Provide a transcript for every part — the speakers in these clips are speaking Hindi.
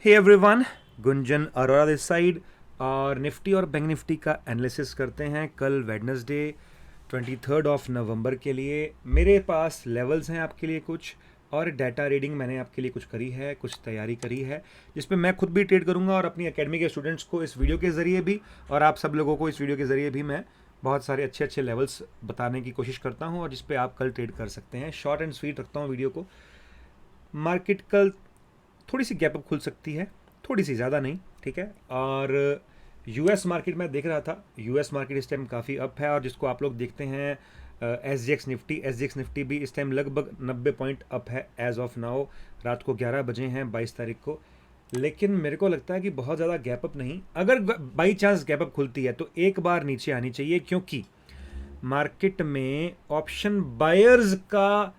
Hey everyone, Gunjan Arora this side. और निफ्टी और बैंक निफ्टी का एनालिसिस करते हैं कल वेडनेसडे 23 नवंबर के लिए। मेरे पास लेवल्स हैं आपके लिए कुछ, और डाटा रीडिंग मैंने आपके लिए कुछ करी है, कुछ तैयारी करी है जिसमें मैं खुद भी ट्रेड करूंगा और अपनी एकेडमी के स्टूडेंट्स को इस वीडियो के ज़रिए भी और आप सब लोगों को इस वीडियो के ज़रिए भी मैं बहुत सारे अच्छे अच्छे लेवल्स बताने की कोशिश करता हूं और जिस पे आप कल ट्रेड कर सकते हैं। शॉर्ट एंड स्वीट रखता हूं वीडियो को। मार्केट कल थोड़ी सी गैप अप खुल सकती है, थोड़ी सी, ज़्यादा नहीं, ठीक है। और यूएस मार्केट में देख रहा था, यूएस मार्केट इस टाइम काफ़ी अप है और जिसको आप लोग देखते हैं एस जी एक्स निफ्टी भी इस टाइम लगभग 90 पॉइंट अप है एज ऑफ नाउ। रात को 11 बजे हैं 22 तारीख को। लेकिन मेरे को लगता है कि बहुत ज़्यादा गैप अप नहीं, अगर बाई चांस गैप अप खुलती है तो एक बार नीचे आनी चाहिए, क्योंकि मार्केट में ऑप्शन बायर्स का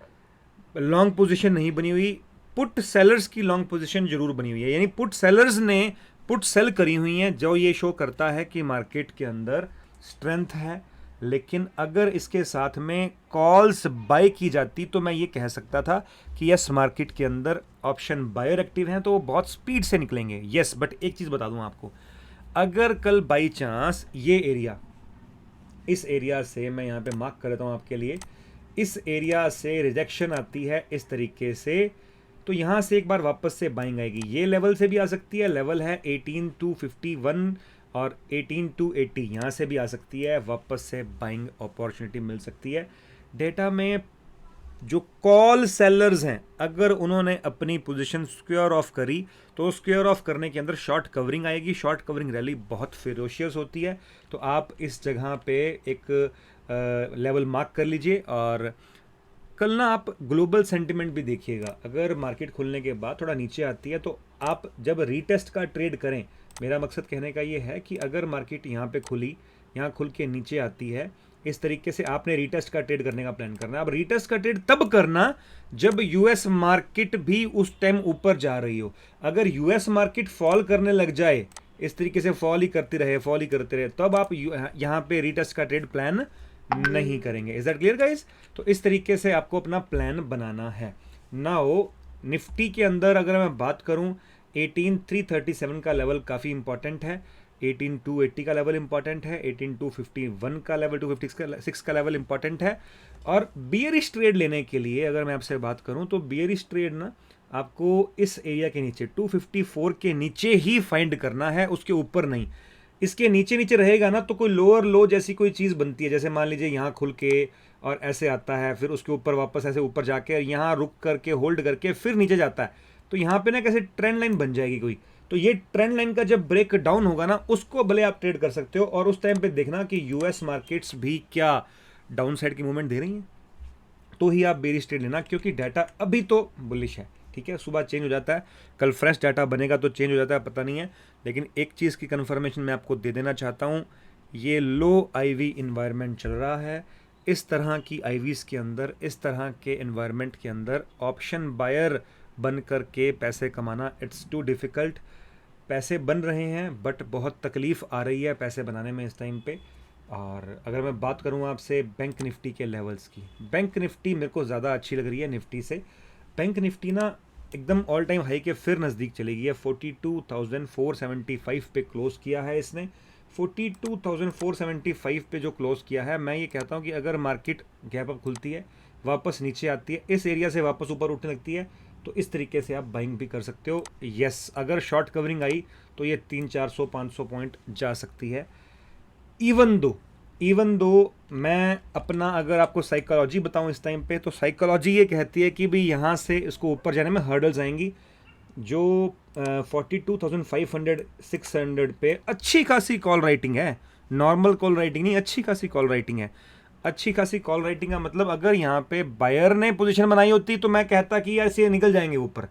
लॉन्ग पोजीशन नहीं बनी हुई, पुट सेलर्स की लॉन्ग पोजीशन जरूर बनी हुई है। यानी पुट सेलर्स ने पुट सेल करी हुई हैं, जो ये शो करता है कि मार्केट के अंदर स्ट्रेंथ है। लेकिन अगर इसके साथ में कॉल्स बाय की जाती तो मैं ये कह सकता था कि यस, मार्केट के अंदर ऑप्शन बायर एक्टिव हैं तो वो बहुत स्पीड से निकलेंगे, यस। बट एक चीज़ बता दूं आपको, अगर कल बाई चांस ये एरिया, इस एरिया से मैं यहाँ पे मार्क कर देता हूँ आपके लिए, इस एरिया से रिजेक्शन आती है इस तरीके से, तो यहाँ से एक बार वापस से बाइंग आएगी। ये लेवल से भी आ सकती है, लेवल है 18,251 और 18,280, यहाँ से भी आ सकती है, वापस से बाइंग अपॉर्चुनिटी मिल सकती है। डेटा में जो कॉल सेलर्स हैं, अगर उन्होंने अपनी पोजीशन स्क्वेयर ऑफ करी तो स्क्वेयर ऑफ करने के अंदर शॉर्ट कवरिंग आएगी। शॉर्ट कवरिंग रैली बहुत फेरोशियस होती है, तो आप इस जगह पे एक लेवल मार्क कर लीजिए। और कल ना आप ग्लोबल सेंटिमेंट भी देखिएगा, अगर मार्केट खुलने के बाद थोड़ा नीचे आती है तो आप जब रीटेस्ट का ट्रेड करें, मेरा मकसद कहने का ये है कि अगर मार्केट यहाँ पे खुली, यहाँ खुल के नीचे आती है, इस तरीके से आपने रीटेस्ट का ट्रेड करने का प्लान करना है। अब रीटेस्ट का ट्रेड तब करना जब यूएस मार्केट भी उस टाइम ऊपर जा रही हो। अगर यूएस मार्केट फॉल करने लग जाए, इस तरीके से फॉल ही करती रहे, फॉल ही करते रहे, तब आप यहाँ पे रीटेस्ट का ट्रेड प्लान नहीं करेंगे। Is that clear guys? तो इस तरीके से आपको अपना प्लान बनाना है। नाउ निफ्टी के अंदर अगर मैं बात करूं, 18,337 का लेवल काफ़ी इंपॉर्टेंट है, 18,280 का लेवल इंपॉर्टेंट है, 18,251 का लेवल, 256 का लेवल इंपॉर्टेंट है। और बियरिश ट्रेड लेने के लिए अगर मैं आपसे बात करूं तो बियरिश ट्रेड ना आपको इस एरिया के नीचे 254 के नीचे ही फाइंड करना है, उसके ऊपर नहीं। इसके नीचे नीचे रहेगा ना तो कोई लोअर लो जैसी कोई चीज़ बनती है, जैसे मान लीजिए यहाँ खुल के और ऐसे आता है, फिर उसके ऊपर वापस ऐसे ऊपर जाके यहाँ रुक करके होल्ड करके फिर नीचे जाता है, तो यहाँ पे ना कैसे ट्रेंड लाइन बन जाएगी कोई। तो ये ट्रेंड लाइन का जब ब्रेक डाउन होगा ना, उसको भले आप ट्रेड कर सकते हो। और उस टाइम पे देखना कि यूएस मार्केट्स भी क्या डाउन साइड की मूवमेंट दे रही हैं, तो ही आप बेरिश ट्रेड लेना, क्योंकि डाटा अभी तो बुलिश है, ठीक है। सुबह चेंज हो जाता है, कल फ्रेश डाटा बनेगा तो चेंज हो जाता है, पता नहीं है। लेकिन एक चीज़ की कन्फर्मेशन मैं आपको दे देना चाहता हूँ, ये लो आईवी इन्वायरमेंट चल रहा है। इस तरह की आईवीज़ के अंदर, इस तरह के इन्वायरमेंट के अंदर ऑप्शन बायर बन कर के पैसे कमाना, इट्स टू डिफ़िकल्ट। पैसे बन रहे हैं बट बहुत तकलीफ़ आ रही है पैसे बनाने में इस टाइम पे। और अगर मैं बात करूं आपसे बैंक निफ्टी के लेवल्स की, बैंक निफ्टी मेरे को ज़्यादा अच्छी लग रही है निफ्टी से। बैंक निफ्टी ना एकदम ऑल टाइम हाई के फिर नज़दीक चली गई है, 42,475 पे क्लोज़ किया है इसने। 42,475 पे जो क्लोज़ किया है, मैं ये कहता हूँ कि अगर मार्केट गैप अप खुलती है, वापस नीचे आती है, इस एरिया से वापस ऊपर उठने लगती है, तो इस तरीके से आप बाइंग भी कर सकते हो। यस, अगर शॉर्ट कवरिंग आई तो ये 300-400-500 पॉइंट जा सकती है। इवन दो मैं अपना अगर आपको साइकोलॉजी बताऊं इस टाइम पे, तो साइकोलॉजी ये कहती है कि भी यहाँ से इसको ऊपर जाने में हर्डल्स आएंगी, जो 42,500 600 पे अच्छी खासी कॉल राइटिंग है। नॉर्मल कॉल राइटिंग नहीं, अच्छी खासी कॉल राइटिंग है। अच्छी खासी कॉल राइटिंग का मतलब, अगर यहाँ पे बायर ने पोजीशन बनाई होती तो मैं कहता कि ऐसे निकल जाएंगे ऊपर।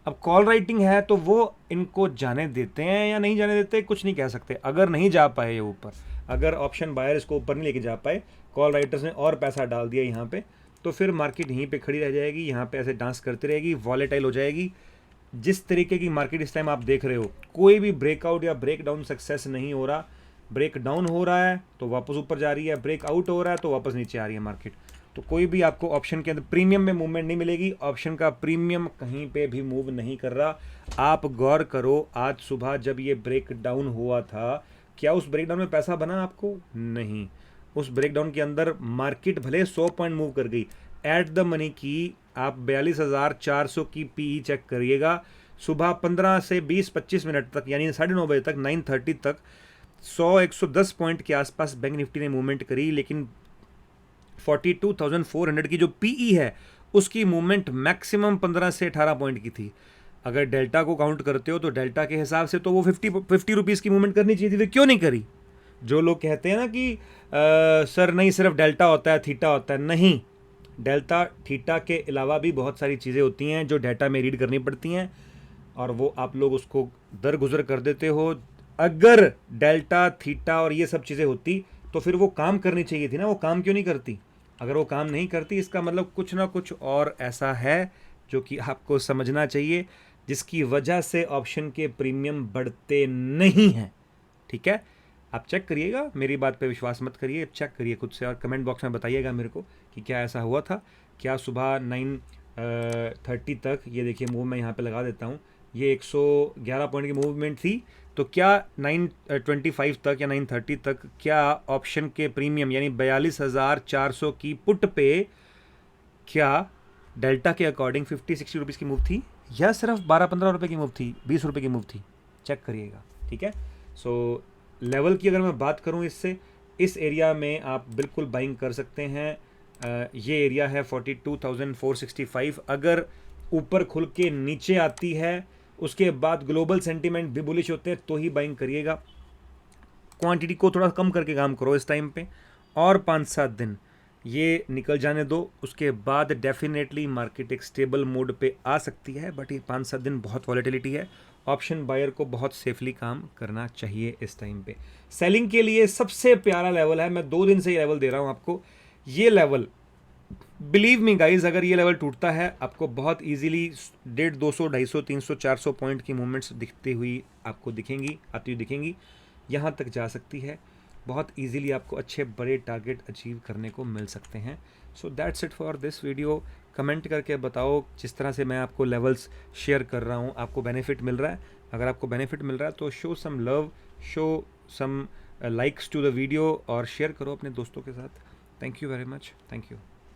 अब कॉल राइटिंग है तो वो इनको जाने देते हैं या नहीं जाने देते, कुछ नहीं कह सकते। अगर नहीं जा पाए ये ऊपर, अगर ऑप्शन बायर इसको ऊपर नहीं लेके जा पाए, कॉल राइटर्स ने और पैसा डाल दिया यहाँ पे, तो फिर मार्केट यहीं पे खड़ी रह जाएगी, यहाँ पे ऐसे डांस करती रहेगी, वॉलेटाइल हो जाएगी। जिस तरीके की मार्केट इस टाइम आप देख रहे हो, कोई भी ब्रेकआउट या ब्रेक डाउन सक्सेस नहीं हो रहा। ब्रेक डाउन हो रहा है तो वापस ऊपर जा रही है, ब्रेक आउट हो रहा है तो वापस नीचे आ रही है मार्केट। तो कोई भी आपको ऑप्शन के अंदर प्रीमियम में मूवमेंट नहीं मिलेगी। ऑप्शन का प्रीमियम कहीं पे भी मूव नहीं कर रहा। आप गौर करो, आज सुबह जब ये ब्रेक डाउन हुआ था, क्या उस ब्रेक डाउन में पैसा बना आपको? नहीं। उस ब्रेक डाउन के अंदर मार्केट भले 100 पॉइंट मूव कर गई, एट द मनी की आप 42,400 की पीई चेक करिएगा। सुबह 15 से 20-25 मिनट तक, यानी 9:30 बजे तक, 9:30 तक 110 पॉइंट के आसपास बैंक निफ्टी ने मूवमेंट करी, लेकिन 42,400 की जो पीई है उसकी मूवमेंट मैक्सिमम 15 से 18 पॉइंट की थी। अगर डेल्टा को काउंट करते हो तो डेल्टा के हिसाब से तो वो 50 रुपीज़ की मूवमेंट करनी चाहिए थी, फिर क्यों नहीं करी? जो लोग कहते हैं ना कि सर नहीं सिर्फ डेल्टा होता है, थीटा होता है, नहीं, डेल्टा थीटा के अलावा भी बहुत सारी चीज़ें होती हैं जो डेटा में रीड करनी पड़ती हैं, और वो आप लोग उसको दरगुजर कर देते हो। अगर डेल्टा थीटा और ये सब चीज़ें होती तो फिर वो काम करनी चाहिए थी ना, वो काम क्यों नहीं करती? अगर वो काम नहीं करती, इसका मतलब कुछ ना कुछ और ऐसा है जो कि आपको समझना चाहिए, जिसकी वजह से ऑप्शन के प्रीमियम बढ़ते नहीं हैं। ठीक है, आप चेक करिएगा, मेरी बात पे विश्वास मत करिए, चेक करिए खुद से और कमेंट बॉक्स में बताइएगा मेरे को कि क्या ऐसा हुआ था। क्या सुबह 9:30 तक, ये देखिए मूव मैं यहाँ पे लगा देता हूँ, ये 111 पॉइंट की मूवमेंट थी, तो क्या 9:25 तक या 9:30 तक क्या ऑप्शन के प्रीमियम यानी 42,400 की पुट पे क्या डेल्टा के अकॉर्डिंग 50-60 रुपीज़ की मूव थी, या सिर्फ 12-15 रुपये की मूव थी, 20 रुपये की मूव थी? चेक करिएगा। ठीक है, सो लेवल की अगर मैं बात करूं, इससे इस एरिया में आप बिल्कुल बाइंग कर सकते हैं। ये एरिया है 42,465। अगर ऊपर खुल के नीचे आती है, उसके बाद ग्लोबल सेंटीमेंट भी बुलिश होते हैं, तो ही बाइंग करिएगा। क्वांटिटी को थोड़ा कम करके काम करो इस टाइम पे, और 5-7 दिन ये निकल जाने दो, उसके बाद डेफिनेटली मार्केट एक स्टेबल मोड पे आ सकती है, बट ये 5-7 दिन बहुत वॉलेटिलिटी है। ऑप्शन बायर को बहुत सेफली काम करना चाहिए इस टाइम पे। सेलिंग के लिए सबसे प्यारा लेवल है, मैं 2 दिन से ये लेवल दे रहा हूँ आपको, ये लेवल, बिलीव मी गाइज, अगर ये लेवल टूटता है आपको बहुत इजीली 150, 200, 250, 300, 400 पॉइंट की मूवमेंट्स दिखती हुई आपको दिखेंगी, आती हुई दिखेंगी, यहाँ तक जा सकती है। बहुत इजीली आपको अच्छे बड़े टारगेट अचीव करने को मिल सकते हैं। So that's it for this video. Comment करके बताओ जिस तरह से मैं आपको लेवल्स शेयर कर रहा हूँ आपको बेनिफिट मिल रहा है। अगर आपको बेनिफिट मिल रहा है तो show some love, show some likes to the video और शेयर करो अपने दोस्तों के साथ। Thank you very much, thank you.